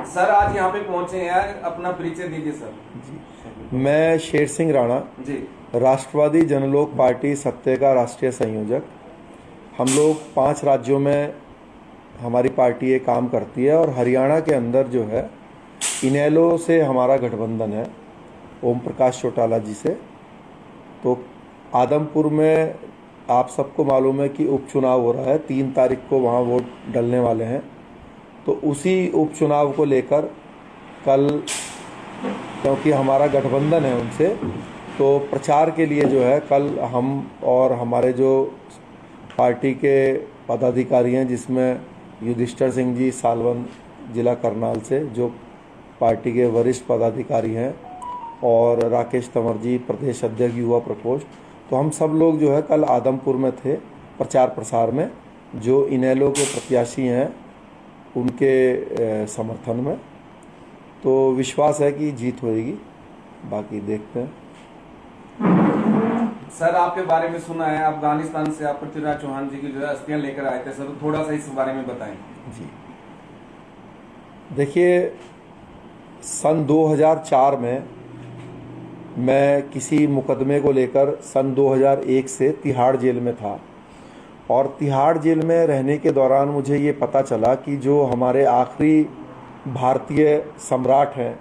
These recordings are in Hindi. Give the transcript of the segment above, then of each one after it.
सर आज यहाँ पे पहुंचे हैं, अपना परिचय दीजिए सर। जी, मैं शेर सिंह राणा जी। राष्ट्रवादी जनलोक पार्टी सत्य का राष्ट्रीय संयोजक। हम लोग 5 राज्यों में हमारी पार्टी ये काम करती है और हरियाणा के अंदर जो है इनेलो से हमारा गठबंधन है, ओम प्रकाश चौटाला जी से। तो आदमपुर में आप सबको मालूम है कि उपचुनाव हो रहा है, 3 तारीख को वहाँ वोट डलने वाले हैं। तो उसी उपचुनाव को लेकर कल, क्योंकि हमारा गठबंधन है उनसे, तो प्रचार के लिए जो है कल हम और हमारे जो पार्टी के पदाधिकारी हैं, जिसमें युधिष्ठिर सिंह जी सालवन जिला करनाल से जो पार्टी के वरिष्ठ पदाधिकारी हैं, और राकेश तंवर जी प्रदेश अध्यक्ष युवा प्रकोष्ठ, तो हम सब लोग जो है कल आदमपुर में थे प्रचार प्रसार में, जो इनेलो के प्रत्याशी हैं उनके समर्थन में। तो विश्वास है कि जीत होएगी, बाकी देखते हैं। सर आपके बारे में सुना है, अफगानिस्तान से आप पृथ्वीराज चौहान जी की जो है अस्थियां लेकर आए थे सर, थोड़ा सा इस बारे में बताएं। जी देखिए, सन 2004 में मैं किसी मुकदमे को लेकर सन 2001 से तिहाड़ जेल में था, और तिहाड़ जेल में रहने के दौरान मुझे ये पता चला कि जो हमारे आखिरी भारतीय सम्राट हैं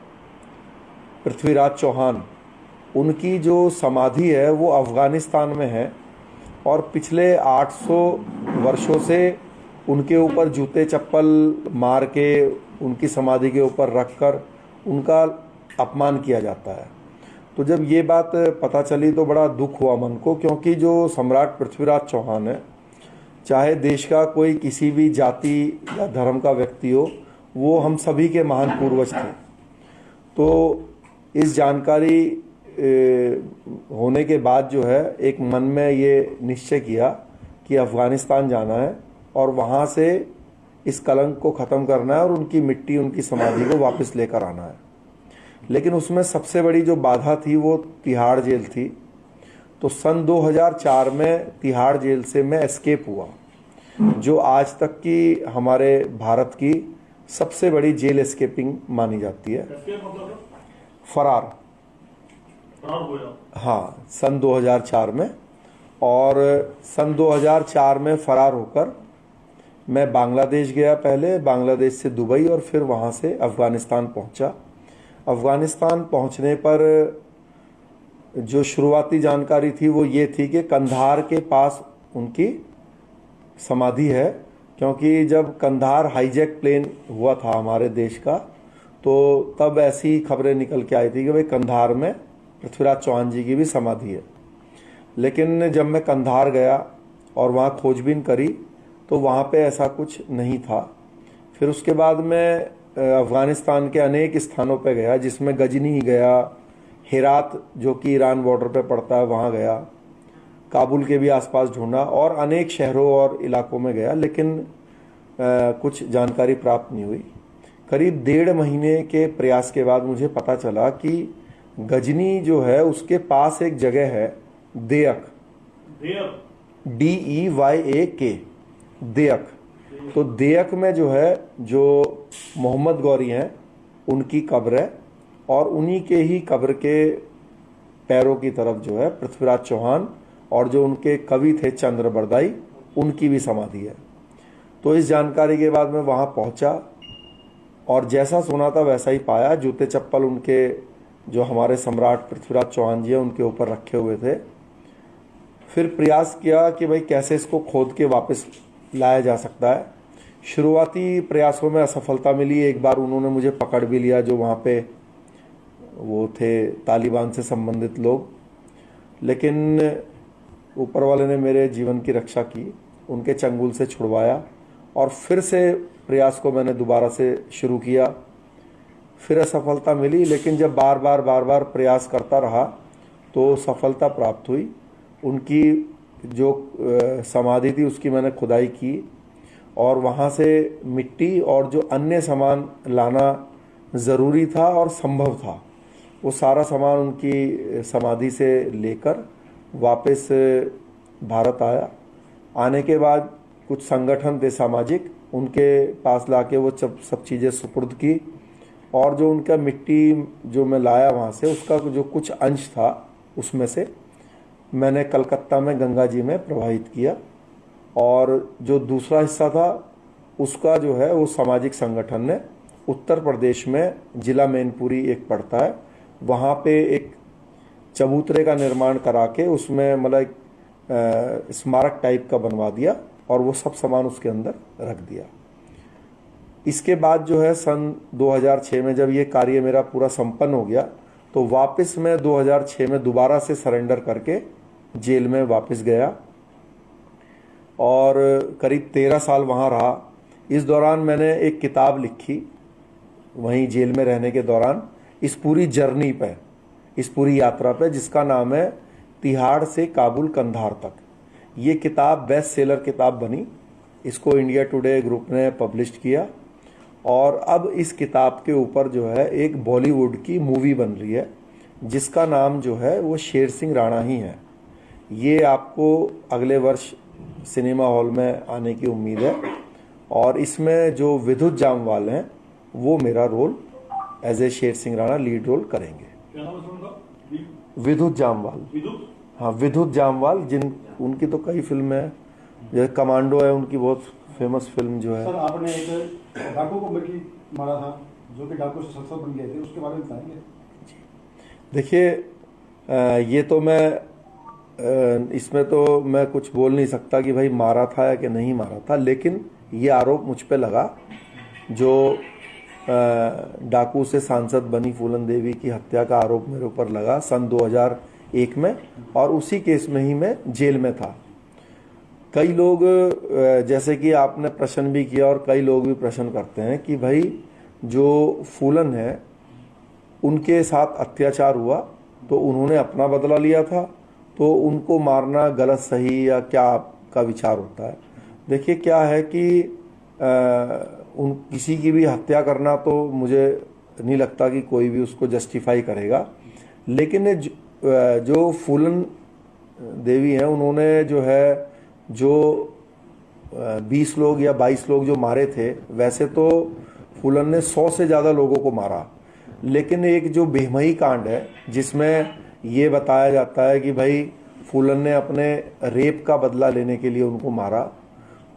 पृथ्वीराज चौहान, उनकी जो समाधि है वो अफ़गानिस्तान में है, और पिछले 800 वर्षों से उनके ऊपर जूते चप्पल मार के उनकी समाधि के ऊपर रखकर उनका अपमान किया जाता है। तो जब ये बात पता चली तो बड़ा दुख हुआ मन को, क्योंकि जो सम्राट पृथ्वीराज चौहान है, चाहे देश का कोई किसी भी जाति या धर्म का व्यक्ति हो, वो हम सभी के महान पूर्वज थे। तो इस जानकारी होने के बाद जो है एक मन में ये निश्चय किया कि अफ़गानिस्तान जाना है और वहाँ से इस कलंक को ख़त्म करना है और उनकी मिट्टी, उनकी समाधि को वापस लेकर आना है। लेकिन उसमें सबसे बड़ी जो बाधा थी वो तिहाड़ जेल थी। तो सन 2004 में तिहाड़ जेल से मैं एस्केप हुआ, जो आज तक की हमारे भारत की सबसे बड़ी जेल एस्केपिंग मानी जाती है। फरार हो गया। हाँ, सन 2004 में। और सन 2004 में फरार होकर मैं बांग्लादेश गया, पहले बांग्लादेश से दुबई और फिर वहाँ से अफ़गानिस्तान पहुँचा। अफ़गानिस्तान पहुँचने पर जो शुरुआती जानकारी थी वो ये थी कि कंधार के पास उनकी समाधि है, क्योंकि जब कंधार हाईजैक प्लेन हुआ था हमारे देश का, तो तब ऐसी खबरें निकल के आई थी कि भाई कंधार में पृथ्वीराज चौहान जी की भी समाधि है। लेकिन जब मैं कंधार गया और वहाँ खोजबीन करी तो वहाँ पे ऐसा कुछ नहीं था। फिर उसके बाद मैं अफ़गानिस्तान के अनेक स्थानों पे गया, जिसमें गजनी गया, हेरात जो कि ईरान बॉर्डर पे पड़ता है वहाँ गया, काबुल के भी आसपास ढूंढा और अनेक शहरों और इलाकों में गया, लेकिन कुछ जानकारी प्राप्त नहीं हुई। करीब 1.5 महीने के प्रयास के बाद मुझे पता चला कि गजनी जो है उसके पास एक जगह है देयक, DEYAK, देयक। तो देयक में जो है जो मोहम्मद गौरी हैं उनकी कब्र है, और उन्हीं के ही कब्र के पैरों की तरफ जो है पृथ्वीराज चौहान और जो उनके कवि थे चंद्र बरदाई, उनकी भी समाधि है। तो इस जानकारी के बाद मैं वहाँ पहुँचा और जैसा सुना था वैसा ही पाया। जूते चप्पल उनके, जो हमारे सम्राट पृथ्वीराज चौहान जी हैं, उनके ऊपर रखे हुए थे। फिर प्रयास किया कि भाई कैसे इसको खोद के वापस लाया जा सकता है। शुरुआती प्रयासों में असफलता मिली। एक बार उन्होंने मुझे पकड़ भी लिया, जो वहाँ पे वो थे तालिबान से संबंधित लोग, लेकिन ऊपर वाले ने मेरे जीवन की रक्षा की, उनके चंगुल से छुड़वाया और फिर से प्रयास को मैंने दोबारा से शुरू किया। फिर असफलता मिली, लेकिन जब बार बार प्रयास करता रहा तो सफलता प्राप्त हुई। उनकी जो समाधि थी उसकी मैंने खुदाई की और वहाँ से मिट्टी और जो अन्य सामान लाना ज़रूरी था और संभव था, वो सारा सामान उनकी समाधि से लेकर वापस भारत आया। आने के बाद कुछ संगठन थे सामाजिक, उनके पास लाके वो सब चीज़ें सुपुर्द की और जो उनका मिट्टी जो मैं लाया वहाँ से, उसका जो कुछ अंश था उसमें से मैंने कलकत्ता में गंगा जी में प्रवाहित किया। और जो दूसरा हिस्सा था उसका जो है वो सामाजिक संगठन ने उत्तर प्रदेश में जिला मैनपुरी एक पड़ता है, वहाँ पे एक चबूतरे का निर्माण करा के उसमें मतलब एक स्मारक टाइप का बनवा दिया और वो सब सामान उसके अंदर रख दिया। इसके बाद जो है सन 2006 में जब ये कार्य मेरा पूरा संपन्न हो गया तो वापस मैं 2006 में दोबारा से सरेंडर करके जेल में वापस गया और करीब 13 साल वहाँ रहा। इस दौरान मैंने एक किताब लिखी वहीं जेल में रहने के दौरान, इस पूरी जर्नी पे, इस पूरी यात्रा पे, जिसका नाम है तिहाड़ से काबुल कंधार तक। ये किताब बेस्ट सेलर किताब बनी, इसको इंडिया टुडे ग्रुप ने पब्लिश किया और अब इस किताब के ऊपर जो है एक बॉलीवुड की मूवी बन रही है जिसका नाम जो है वो शेर सिंह राणा ही है। ये आपको अगले वर्ष सिनेमा हॉल में आने की उम्मीद है और इसमें जो विद्युत जामवाल हैं वो मेरा role as a Sher Singh Rana lead role करेंगे। क्या नाम है सर उनका? विद्युत जामवाल। विद्युत? हाँ, विद्युत जामवाल, उनकी तो कई फिल्में हैं, जैसे कमांडो है उनकी बहुत फेमस फिल्म जो है। सर आपने एक डाकू को मिट्टी मारा था जो कि डाकू से संसद बन गए थे, उसके बारे में बताएंगे? देखिए ये तो मैं इसमें तो मैं कुछ बोल नहीं सकता कि भाई मारा था या कि नहीं मारा था, लेकिन ये आरोप मुझ पे लगा जो डाकू से सांसद बनी फूलन देवी की हत्या का आरोप मेरे ऊपर लगा सन 2001 में और उसी केस में ही मैं जेल में था। कई लोग जैसे कि आपने प्रश्न भी किया और कई लोग भी प्रश्न करते हैं कि भाई जो फूलन है उनके साथ अत्याचार हुआ तो उन्होंने अपना बदला लिया था, तो उनको मारना गलत सही या क्या आपका विचार होता है? देखिए क्या है कि किसी की भी हत्या करना तो मुझे नहीं लगता कि कोई भी उसको जस्टिफाई करेगा, लेकिन जो फूलन देवी हैं उन्होंने जो है जो 20 लोग या 22 लोग जो मारे थे, वैसे तो फूलन ने 100 से ज़्यादा लोगों को मारा, लेकिन एक जो बेहमई कांड है जिसमें ये बताया जाता है कि भाई फूलन ने अपने रेप का बदला लेने के लिए उनको मारा,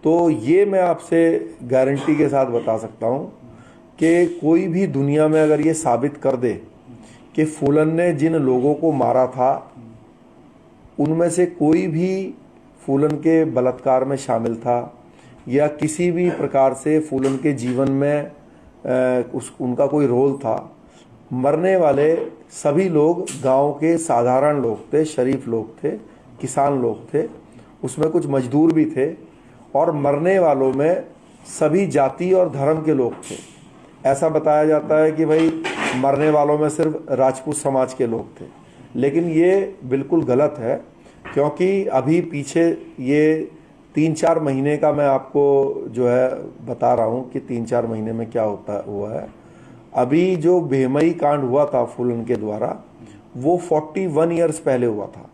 तो ये मैं आपसे गारंटी के साथ बता सकता हूँ कि कोई भी दुनिया में अगर ये साबित कर दे कि फूलन ने जिन लोगों को मारा था उनमें से कोई भी फूलन के बलात्कार में शामिल था या किसी भी प्रकार से फूलन के जीवन में उनका कोई रोल था, मरने वाले सभी लोग गांव के साधारण लोग थे, शरीफ लोग थे, किसान लोग थे, उसमें कुछ मजदूर भी थे और मरने वालों में सभी जाति और धर्म के लोग थे। ऐसा बताया जाता है कि भाई मरने वालों में सिर्फ राजपूत समाज के लोग थे, लेकिन ये बिल्कुल गलत है, क्योंकि अभी पीछे ये 3-4 महीने का मैं आपको जो है बता रहा हूँ कि 3-4 महीने में क्या हुआ है। अभी जो बेहमई कांड हुआ था फूलन के द्वारा वो 41 ईयर्स पहले हुआ था।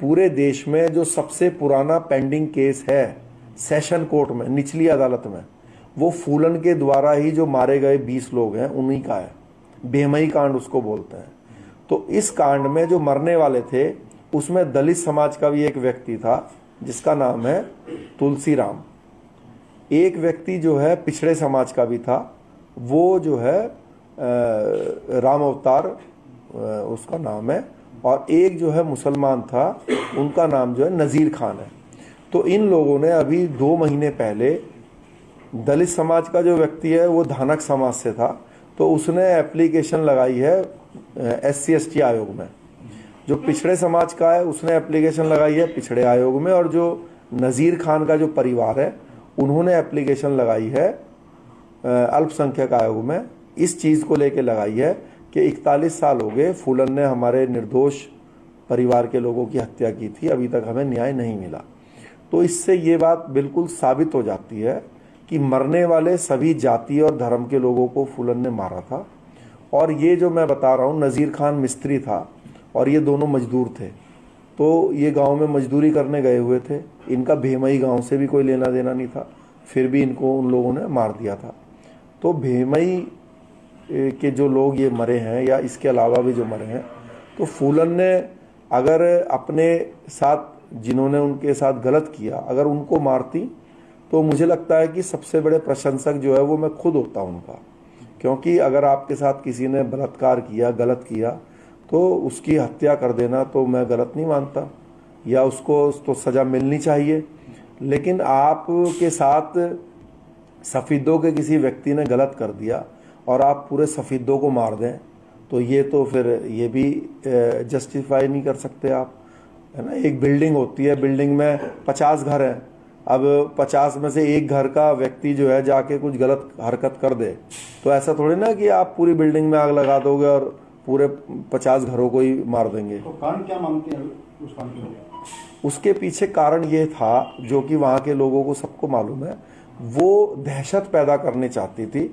पूरे देश में जो सबसे पुराना पेंडिंग केस है सेशन कोर्ट में, निचली अदालत में, वो फूलन के द्वारा ही जो मारे गए 20 लोग हैं उन्हीं का है। बेहमई कांड उसको बोलते हैं। तो इस कांड में जो मरने वाले थे उसमें दलित समाज का भी एक व्यक्ति था जिसका नाम है तुलसीराम। एक व्यक्ति जो है पिछड़े समाज का भी था, वो जो है राम अवतार उसका नाम है, और एक जो है मुसलमान था उनका नाम जो है नज़ीर खान है। तो इन लोगों ने अभी 2 महीने पहले, दलित समाज का जो व्यक्ति है वो धानक समाज से था, तो उसने एप्लीकेशन लगाई है SC/ST आयोग में। जो पिछड़े समाज का है उसने एप्लीकेशन लगाई है पिछड़े आयोग में, और जो नज़ीर खान का जो परिवार है उन्होंने एप्लीकेशन लगाई है अल्पसंख्यक आयोग में। इस चीज़ को लेके लगाई है कि 41 साल हो गए फूलन ने हमारे निर्दोष परिवार के लोगों की हत्या की थी, अभी तक हमें न्याय नहीं मिला। तो इससे ये बात बिल्कुल साबित हो जाती है कि मरने वाले सभी जाति और धर्म के लोगों को फूलन ने मारा था। और ये जो मैं बता रहा हूँ, नज़ीर खान मिस्त्री था और ये दोनों मजदूर थे, तो ये गांव में मजदूरी करने गए हुए थे। इनका भेमई गांव से भी कोई लेना देना नहीं था, फिर भी इनको उन लोगों ने मार दिया था। तो भेमई के जो लोग ये मरे हैं या इसके अलावा भी जो मरे हैं, तो फूलन ने अगर अपने साथ जिन्होंने उनके साथ गलत किया अगर उनको मारती तो मुझे लगता है कि सबसे बड़े प्रशंसक जो है वो मैं खुद होता उनका। क्योंकि अगर आपके साथ किसी ने बलात्कार किया, गलत किया, तो उसकी हत्या कर देना तो मैं गलत नहीं मानता, या उसको तो सज़ा मिलनी चाहिए। लेकिन आपके साथ सफ़ीदों के किसी व्यक्ति ने गलत कर दिया और आप पूरे सफ़ीदों को मार दें, तो ये तो फिर ये भी जस्टिफाई नहीं कर सकते आप, है ना। एक बिल्डिंग होती है, बिल्डिंग में 50 घर हैं, अब 50 में से एक घर का व्यक्ति जो है जाके कुछ गलत हरकत कर दे, तो ऐसा थोड़ी ना कि आप पूरी बिल्डिंग में आग लगा दोगे और पूरे 50 घरों को ही मार देंगे। तो कारण क्या मानते हैं उस काम के लिए? उसके पीछे कारण ये था, जो कि वहाँ के लोगों को सबको मालूम है, वो दहशत पैदा करनी चाहती थी।